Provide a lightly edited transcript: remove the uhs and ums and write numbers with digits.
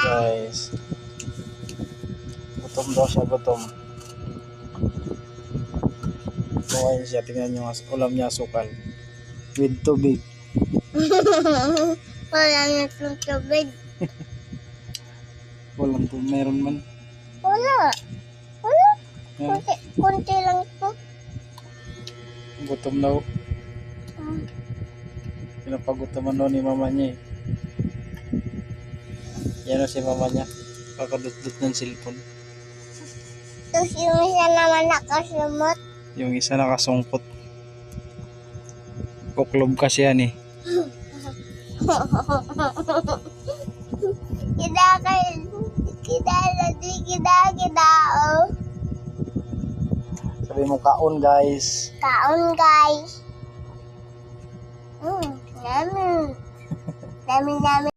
Guys, gutom daw siya, gutom. Kumain siya, tingnan nyo, ulam niya asukal with tubig. Wala na itong tubig. Walang po, meron man. Wala. Wala. Yan. Kunti lang ito. Gutom daw. Pinapagutoman daw ni mama niya eh. Yan o si mama niya. Kakadut-dut ng cellphone. Tapos yung isa naman nakasumot. Yung isa nakasungkot. Kuklob kasi yan eh. Kita, oh. Sabi mo kaon guys. Kaon, guys. Yummy. Yummy, yummy.